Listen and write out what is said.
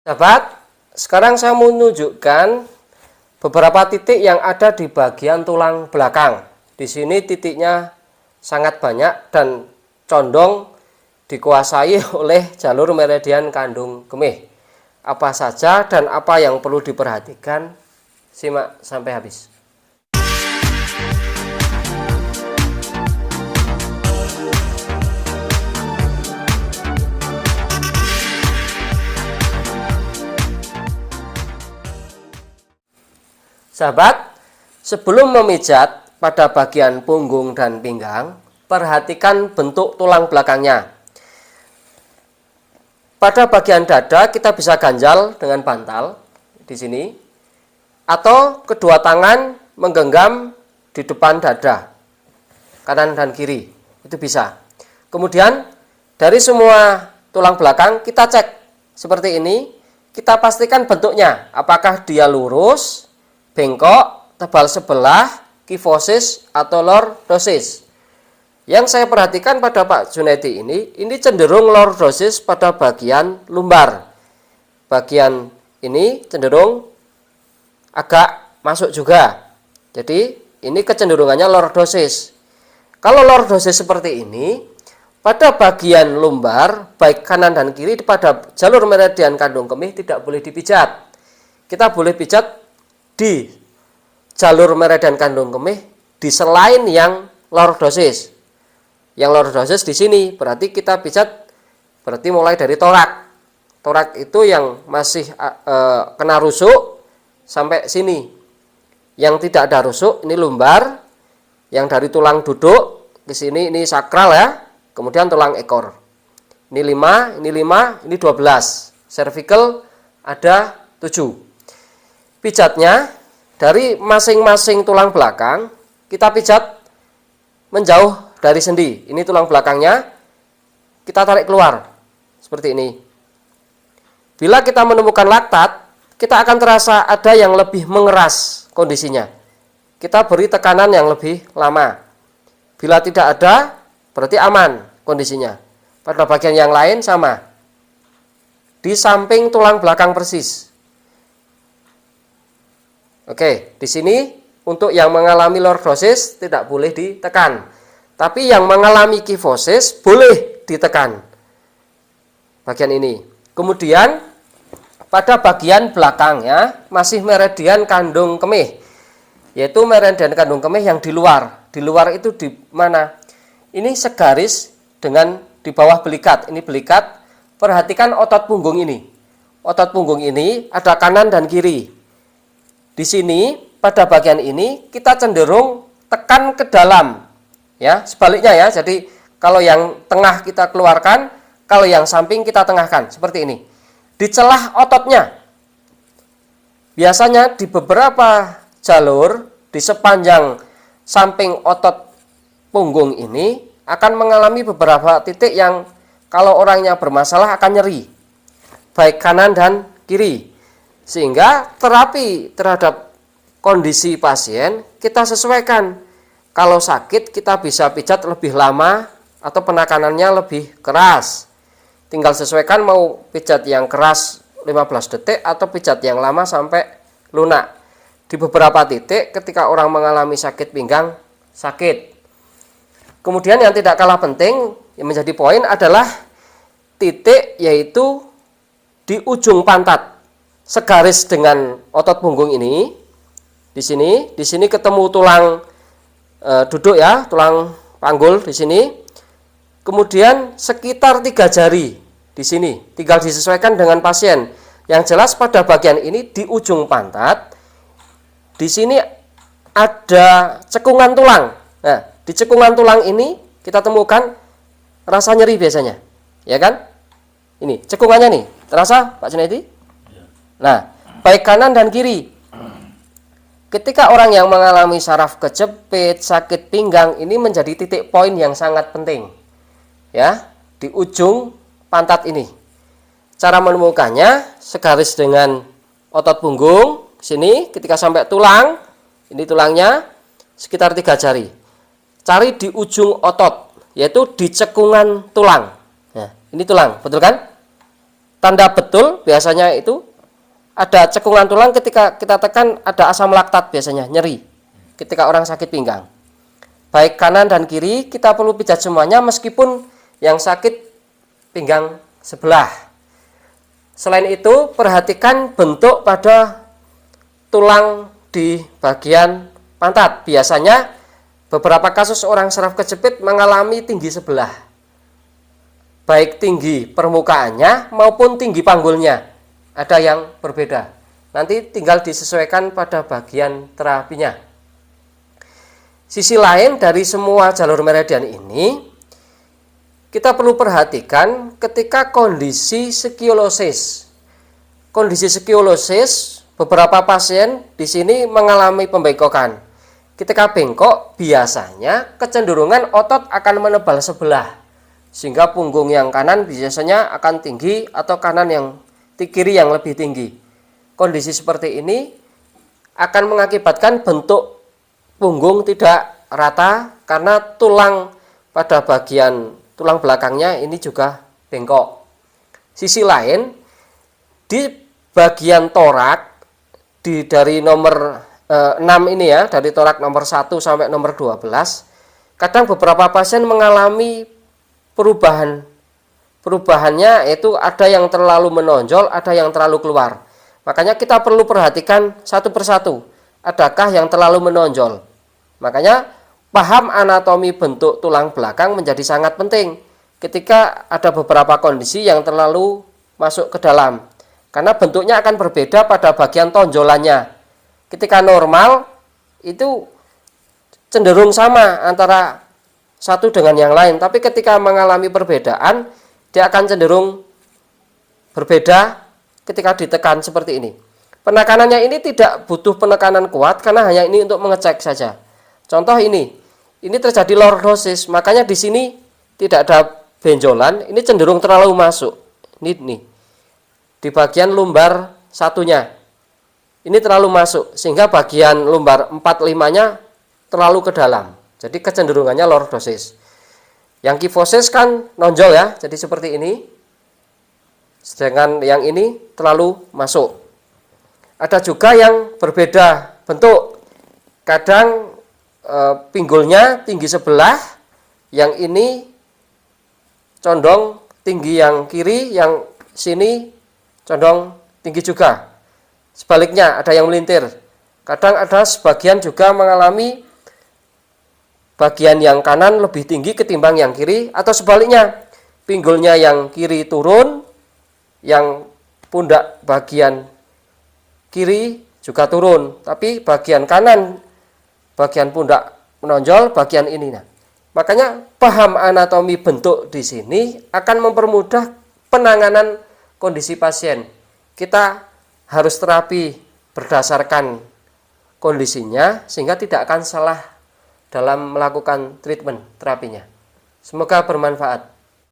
Sahabat, sekarang saya mau menunjukkan beberapa titik yang ada di bagian tulang belakang. Di sini titiknya sangat banyak dan condong dikuasai oleh jalur meridian kandung kemih. Apa saja dan apa yang perlu diperhatikan? Simak sampai habis. Sahabat, sebelum memijat pada bagian punggung dan pinggang, perhatikan bentuk tulang belakangnya. Pada bagian dada kita bisa ganjal dengan bantal di sini, atau kedua tangan menggenggam di depan dada, kanan dan kiri, itu bisa. Kemudian dari semua tulang belakang kita cek seperti ini, kita pastikan bentuknya, apakah dia lurus, bengkok, tebal sebelah, kifosis, atau lordosis. Yang saya perhatikan pada Pak Junaidi ini cenderung lordosis pada bagian lumbar. Bagian ini cenderung agak masuk juga. Jadi ini kecenderungannya lordosis. Kalau lordosis seperti ini, pada bagian lumbar, baik kanan dan kiri pada jalur meridian kandung kemih tidak boleh dipijat. Kita boleh pijat di jalur meridian kandung kemih di selain yang lordosis. Yang lordosis di sini berarti kita pijat berarti mulai dari torak. Torak itu yang masih kena rusuk sampai sini. Yang tidak ada rusuk ini lumbar. Yang dari tulang duduk ke sini ini sakral ya. Kemudian tulang ekor. Ini 5, ini 12. Cervical ada 7. Pijatnya dari masing-masing tulang belakang kita pijat menjauh dari sendi. Ini tulang belakangnya kita tarik keluar seperti ini. Bila kita menemukan laktat, kita akan terasa ada yang lebih mengeras kondisinya. Kita beri tekanan yang lebih lama. Bila tidak ada, berarti aman kondisinya. Pada bagian yang lain sama. Di samping tulang belakang persis. Oke, di sini untuk yang mengalami lordosis tidak boleh ditekan. Tapi yang mengalami kifosis boleh ditekan. Bagian ini. Kemudian pada bagian belakang ya, masih meridian kandung kemih. Yaitu meridian kandung kemih yang di luar. Di luar itu di mana? Ini segaris dengan di bawah belikat. Ini belikat. Perhatikan otot punggung ini. Otot punggung ini ada kanan dan kiri. Di sini pada bagian ini kita cenderung tekan ke dalam, ya sebaliknya ya. Jadi kalau yang tengah kita keluarkan, kalau yang samping kita tengahkan seperti ini. Di celah ototnya, biasanya di beberapa jalur di sepanjang samping otot punggung ini akan mengalami beberapa titik yang kalau orangnya bermasalah akan nyeri, baik kanan dan kiri. Sehingga terapi terhadap kondisi pasien kita sesuaikan. Kalau sakit kita bisa pijat lebih lama atau penekanannya lebih keras. Tinggal sesuaikan mau pijat yang keras 15 detik atau pijat yang lama sampai lunak. Di beberapa titik ketika orang mengalami sakit pinggang sakit. Kemudian yang tidak kalah penting yang menjadi poin adalah titik yaitu di ujung pantat. Segaris dengan otot punggung ini, di sini ketemu tulang duduk ya, tulang panggul di sini. Kemudian sekitar 3 jari di sini, tinggal disesuaikan dengan pasien. Yang jelas pada bagian ini di ujung pantat, di sini ada cekungan tulang. Nah, di cekungan tulang ini kita temukan rasa nyeri biasanya, ya kan? Ini cekungannya nih, terasa Pak Junaidi? Nah, baik kanan dan kiri. Ketika orang yang mengalami saraf kejepit, sakit pinggang, ini menjadi titik poin yang sangat penting. Ya, di ujung pantat ini. Cara menemukannya segaris dengan otot punggung sini ketika sampai tulang, ini tulangnya sekitar 3 jari. Cari di ujung otot, yaitu di cekungan tulang. Nah, ini tulang, betul kan? tanda betul biasanya itu ada cekungan tulang, ketika kita tekan ada asam laktat, biasanya nyeri ketika orang sakit pinggang. Baik kanan dan kiri kita perlu pijat semuanya, meskipun yang sakit pinggang sebelah. Selain itu, perhatikan bentuk pada tulang di bagian pantat. Biasanya beberapa kasus orang saraf kejepit mengalami tinggi sebelah, baik tinggi permukaannya maupun tinggi panggulnya, ada yang berbeda. Nanti tinggal disesuaikan pada bagian terapinya. Sisi lain dari semua jalur meridian ini, kita perlu perhatikan ketika kondisi skiolosis. Kondisi skiolosis, beberapa pasien di sini mengalami pembengkokan. Ketika bengkok, biasanya kecenderungan otot akan menebal sebelah, sehingga punggung yang kanan biasanya akan tinggi atau kanan yang kiri yang lebih tinggi. Kondisi seperti ini akan mengakibatkan bentuk punggung tidak rata karena tulang pada bagian tulang belakangnya ini juga bengkok. Sisi lain, di bagian torak dari nomor 6 ini ya, dari torak nomor 1 sampai nomor 12, kadang beberapa pasien mengalami perubahannya, yaitu ada yang terlalu menonjol, ada yang terlalu keluar. Makanya kita perlu perhatikan satu persatu, adakah yang terlalu menonjol. Makanya paham anatomi bentuk tulang belakang menjadi sangat penting ketika ada beberapa kondisi yang terlalu masuk ke dalam, karena bentuknya akan berbeda pada bagian tonjolannya. Ketika normal itu cenderung sama antara satu dengan yang lain, tapi ketika mengalami perbedaan dia akan cenderung berbeda ketika ditekan seperti ini. Penekanannya ini tidak butuh penekanan kuat karena hanya ini untuk mengecek saja. Contoh ini terjadi lordosis, makanya di sini tidak ada benjolan, ini cenderung terlalu masuk. Ini di bagian lumbar satunya, ini terlalu masuk sehingga bagian lumbar 4-5-nya terlalu ke dalam. Jadi kecenderungannya lordosis. Yang kifosis kan nonjol ya, jadi seperti ini. Sedangkan yang ini terlalu masuk. Ada juga yang berbeda bentuk. Kadang pinggulnya tinggi sebelah, yang ini condong tinggi yang kiri, yang sini condong tinggi juga. Sebaliknya ada yang melintir. Kadang ada sebagian juga mengalami bagian yang kanan lebih tinggi ketimbang yang kiri, atau sebaliknya pinggulnya yang kiri turun, yang pundak bagian kiri juga turun, tapi bagian kanan, bagian pundak menonjol, bagian ini. Nah, makanya paham anatomi bentuk di sini akan mempermudah penanganan kondisi pasien. Kita harus terapi berdasarkan kondisinya sehingga tidak akan salah dalam melakukan treatment terapinya. Semoga bermanfaat.